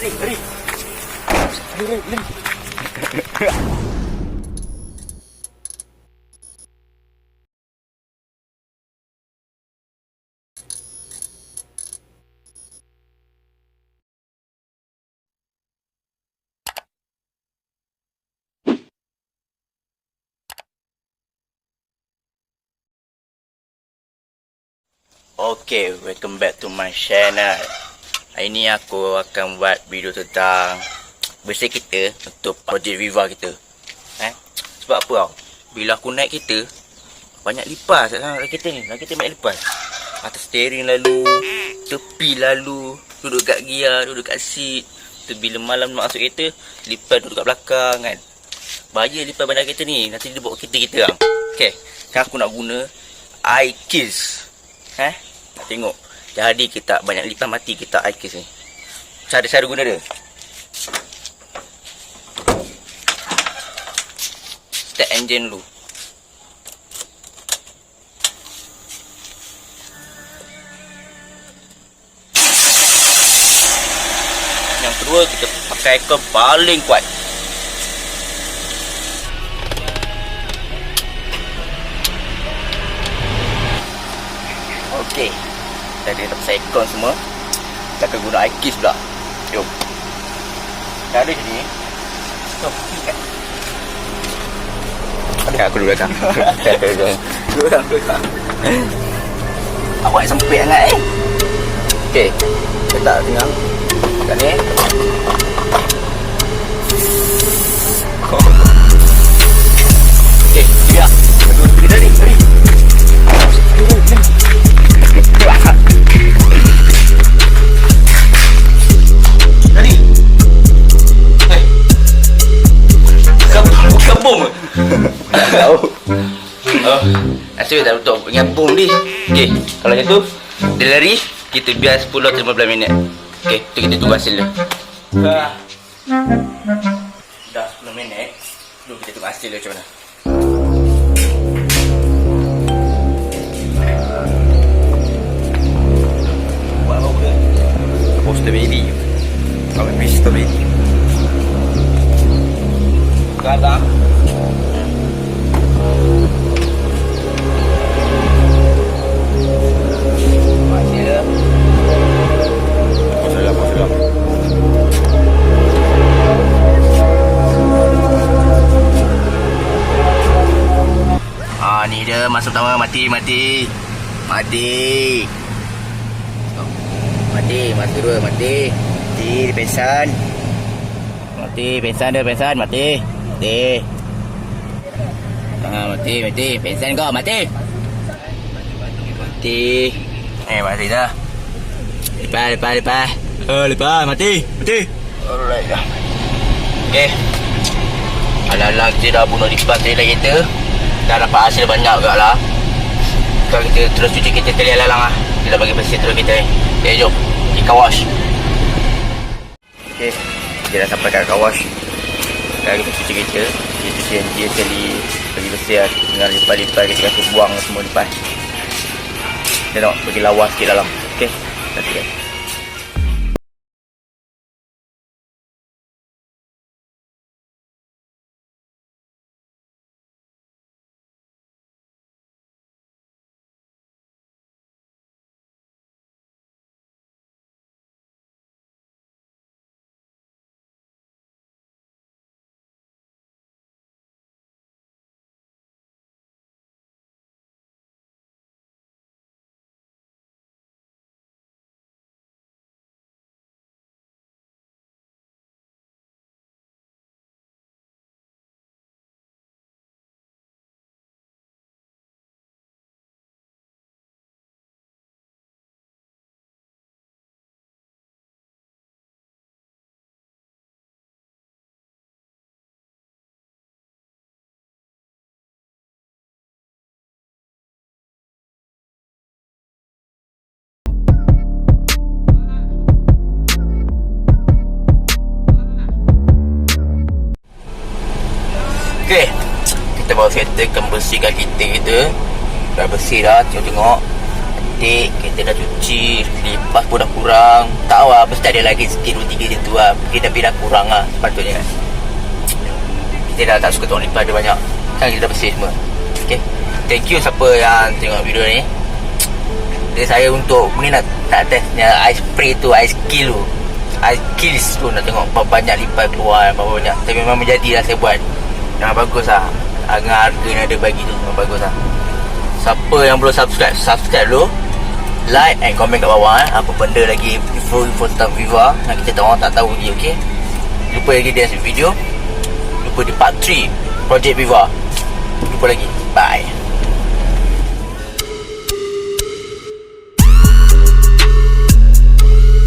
Lari. Okay, welcome back to my channel. Hari ni aku akan buat video tentang bersih kita untuk projek Viva kita. Sebab apa tau? Bila aku naik kereta, banyak lipas dalam kereta ni. Dalam kereta banyak lipas. Atas steering lalu, tepi lalu, duduk kat gear, duduk kat seat. Tu bila malam nak masuk kereta, lipas duduk kat belakang kan. Bahaya lipas bandar kereta ni. Nanti dia bawa kereta kita bang. Okay, sekarang aku nak guna iKiss. Tengok. Jadi kita banyak lipas mati kita iKiss ni. Cara guna dia. Start engine dulu. Yang kedua kita pakai aircon paling kuat. Okey. Dah dah pasal aircon semua. Kita akan guna iKiss pula. Jom. Cara ni. Stop. Ada aku dulu belakang. Awak sempit sangat Okey. Kita tak tengah. Kat ni. Okey, dia. Pergi dari. Asyik dah untuk ingat bom ni. Okey, kalau macam tu dia lari, kita biar 10 atau 15 minit. Okey, tu kita tunggu hasil dia. Dah 10 minit. Jom kita tunggu hasil dia macam mana. Buat apa dia? Poster baby. Kau poster baby. Kata ni dia masa pertama mati. Mati, masa kedua mati. Dia pingsan. Mati. Pingsan. Mati. Pingsan kau, mati. Mati dah. Lepas. Lepas, mati. Alright dah. Okay. Alang-alang kita dah bunuh lipas dari kereta. Dah dapat hasil banyak juga lah. Kalau kita terus cuci kita sekali alang-alang lah. Kita dah bagi bersih terus kita ni. Okay, jom. Pergi car wash. Okay. Kita dah sampai kat car wash. Sekarang kita cuci kereta. Kita cuci engine sekali. Bagi bersih lah. Dengan lipas-lipas kita kasi buang semua lipas. Tengok, bagi lawa sikit dalam. Okay. Nanti kan. Okey, kita bawa kereta akan bersihkan kereta kita. Dah bersih dah, tengok. cantik, kita dah cuci, lipas pun dah kurang. Tak tahu lah, mesti ada lagi sikit 2-3 situ lah. Tapi dah kurang lah sepatutnya. Kita dah tak suka tengok lipas ada banyak. Kan kita dah bersih semua. Okay, thank you siapa yang tengok video ni. Jadi saya untuk ni nak testnya ice spray tu, ice kill tu, ice kills tu, nak tengok berapa banyak lipas keluar, berapa banyak. Tapi memang menjadi lah saya buat. Memang bagus lah. Harga yang ada bagi tu memang bagus lah. Siapa yang belum subscribe dulu, like and komen kat bawah apa benda lagi info tentang Viva yang kita orang tak tahu lagi. Okay, lupa lagi di video, lupa di part 3 Project Viva. Lupa lagi. Bye.